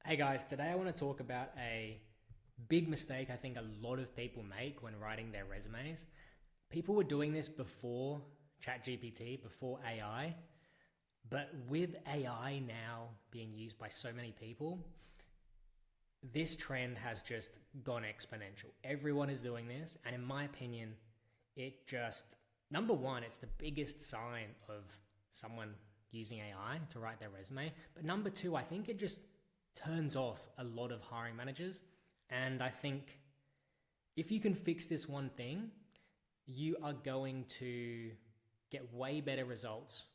Hey guys, today I want to talk about a big mistake I think a lot of people make when writing their resumes. People were doing this before ChatGPT, before AI, but with AI now being used by so many people, this trend has just gone exponential. Everyone is doing this, and in my opinion, it just, number one, it's the biggest sign of someone using AI to write their resume. But number two, I think it just turns off a lot of hiring managers. And I think if you can fix this one thing, you are going to get way better results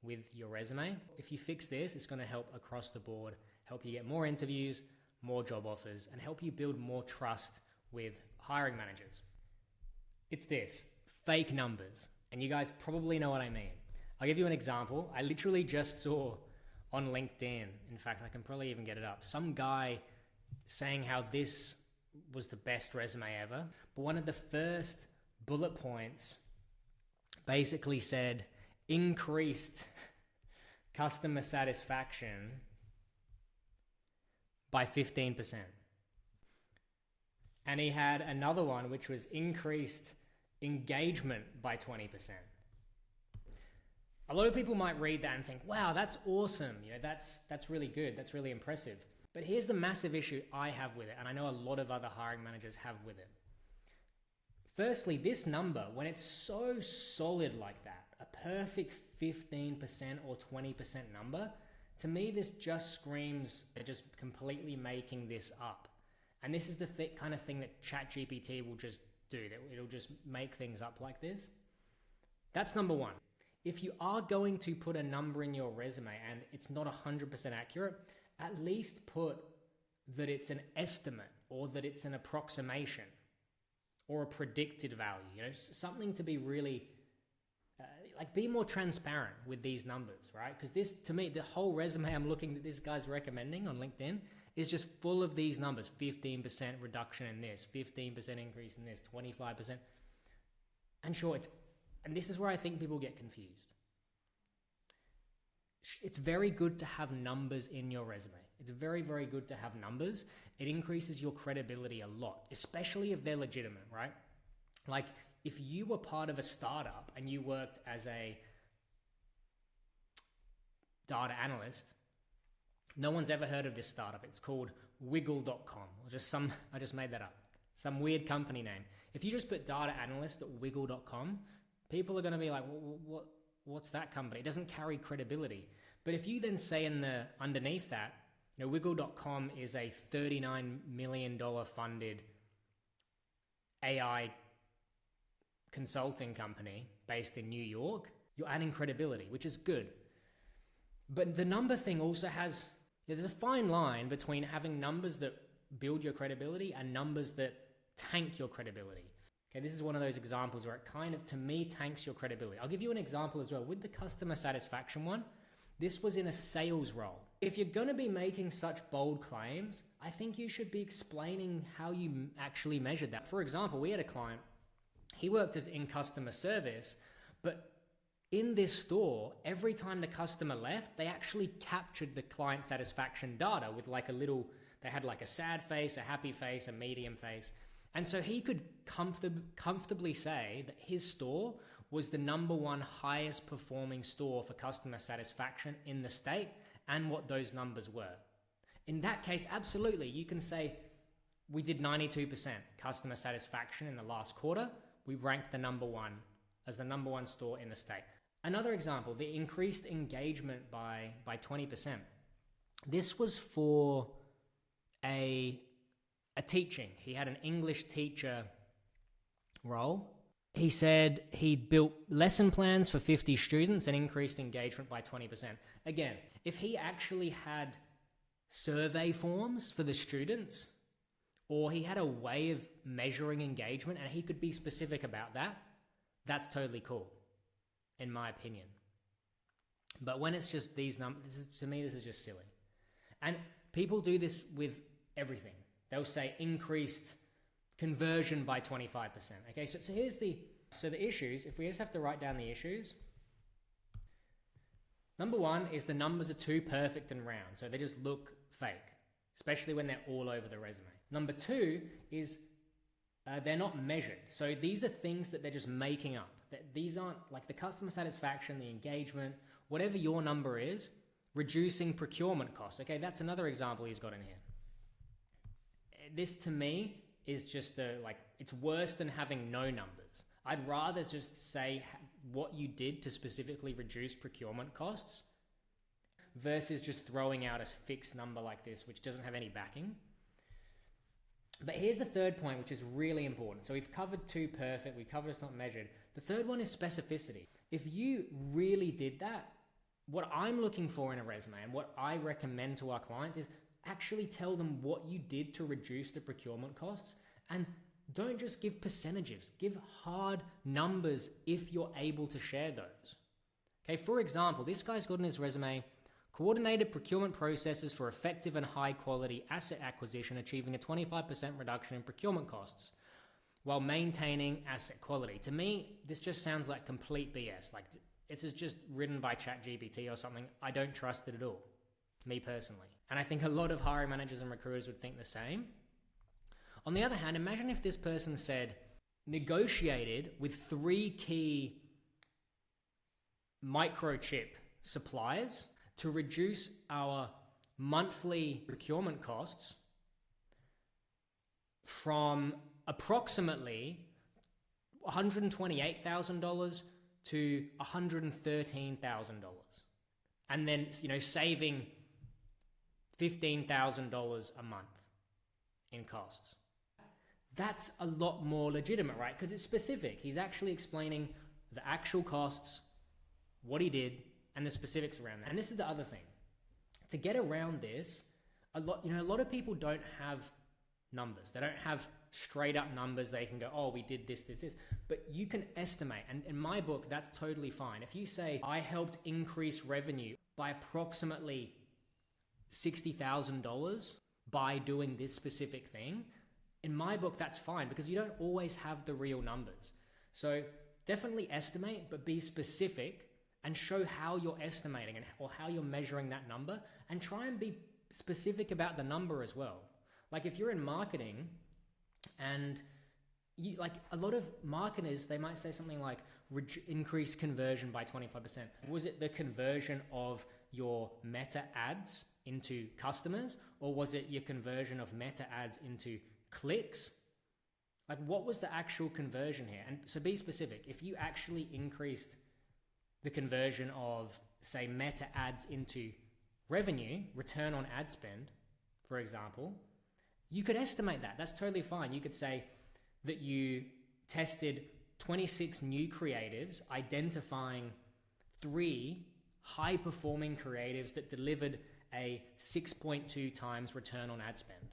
with your resume. If you fix this, it's going to help across the board, help you get more interviews, more job offers, and help you build more trust with hiring managers. It's this, fake numbers. And you guys probably know what I mean. I'll give you an example. I literally just saw on LinkedIn, in fact, I can probably even get it up, some guy saying how this was the best resume ever. But one of the first bullet points basically said, increased customer satisfaction by 15%. And he had another one, which was increased engagement by 20%. A lot of people might read that and think, wow, that's awesome. That's really good. That's really impressive. But here's the massive issue I have with it, and I know a lot of other hiring managers have with it. Firstly, this number, when it's so solid like that, a perfect 15% or 20% number, to me, this just screams they're just completely making this up. And this is the kind of thing that ChatGPT will just do, that it'll just make things up like this. That's number one. If you are going to put a number in your resume and it's not 100% accurate, at least put that it's an estimate or that it's an approximation or a predicted value, something to be really, be more transparent with these numbers, right? Because this, to me, the whole resume I'm looking that this guy's recommending on LinkedIn is just full of these numbers, 15% reduction in this, 15% increase in this, 25%. And sure, and this is where I think people get confused. It's very good to have numbers in your resume. It's very, very good to have numbers. It increases your credibility a lot, especially if they're legitimate, right? Like if you were part of a startup and you worked as a data analyst, no one's ever heard of this startup. It's called wiggle.com. I just made that up. Some weird company name. If you just put data analyst at wiggle.com, people are going to be like, what's that company? It doesn't carry credibility. But if you then say underneath that, wiggle.com is a $39 million funded AI consulting company based in New York, you're adding credibility, which is good. But the number thing also has, there's a fine line between having numbers that build your credibility and numbers that tank your credibility. Okay, this is one of those examples where it kind of, to me, tanks your credibility. I'll give you an example as well. With the customer satisfaction one, this was in a sales role. If you're going to be making such bold claims, I think you should be explaining how you actually measured that. For example, we had a client, he worked in customer service, but in this store, every time the customer left, they actually captured the client satisfaction data with they had like a sad face, a happy face, a medium face. And so he could comfortably say that his store was the number one highest performing store for customer satisfaction in the state and what those numbers were. In that case, absolutely, you can say we did 92% customer satisfaction in the last quarter. We ranked the number one as the number one store in the state. Another example, the increased engagement by 20%. This was for a teaching. He had an English teacher role. He said he built lesson plans for 50 students and increased engagement by 20%. Again, if he actually had survey forms for the students, or he had a way of measuring engagement and he could be specific about that, that's totally cool, in my opinion. But when it's just these numbers, to me, this is just silly. And people do this with everything. They'll say increased conversion by 25%. Okay, so here's the issues. If we just have to write down the issues, number one is the numbers are too perfect and round, so they just look fake. especially when they're all over the resume. Number two is they're not measured. So these are things that they're just making up. These aren't like the customer satisfaction, the engagement, whatever your number is, reducing procurement costs. Okay, that's another example he's got in here. This to me is just it's worse than having no numbers. I'd rather just say what you did to specifically reduce procurement costs versus just throwing out a fixed number like this, which doesn't have any backing. But here's the third point, which is really important. So we've covered two perfect, we covered it's not measured. The third one is specificity. If you really did that, what I'm looking for in a resume and what I recommend to our clients is actually tell them what you did to reduce the procurement costs, and don't just give percentages, give hard numbers if you're able to share those. Okay, for example, this guy's got in his resume, coordinated procurement processes for effective and high quality asset acquisition, achieving a 25% reduction in procurement costs while maintaining asset quality. To me, this just sounds like complete BS. Like this is just written by ChatGPT or something. I don't trust it at all, me personally. And I think a lot of hiring managers and recruiters would think the same. On the other hand, imagine if this person said, negotiated with 3 key microchip suppliers to reduce our monthly procurement costs from approximately $128,000 to $113,000, and then saving $15,000 a month in costs. That's a lot more legitimate, right? Because it's specific. He's actually explaining the actual costs, what he did, and the specifics around that. And this is the other thing. To get around this, a lot of people don't have numbers. They don't have straight up numbers. They can go, oh, we did this. But you can estimate. And in my book, that's totally fine. If you say, I helped increase revenue by approximately $60,000 by doing this specific thing, in my book, that's fine because you don't always have the real numbers. So definitely estimate, but be specific and show how you're estimating or how you're measuring that number, and try and be specific about the number as well. Like if you're in marketing and you, like a lot of marketers, they might say something like increase conversion by 25%. Was it the conversion of your meta ads into customers, or was it your conversion of meta ads into clicks? Like what was the actual conversion here? And so be specific. If you actually increased the conversion of, say, meta ads into revenue, return on ad spend, for example, you could estimate that. That's totally fine. You could say that you tested 26 new creatives, identifying 3 high-performing creatives that delivered a 6.2 times return on ad spend.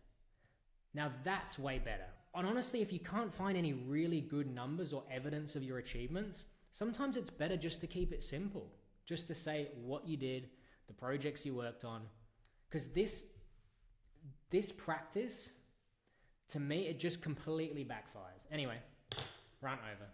Now that's way better. And honestly, if you can't find any really good numbers or evidence of your achievements, sometimes it's better just to keep it simple, just to say what you did, the projects you worked on, because this practice, to me, it just completely backfires. Anyway, rant over.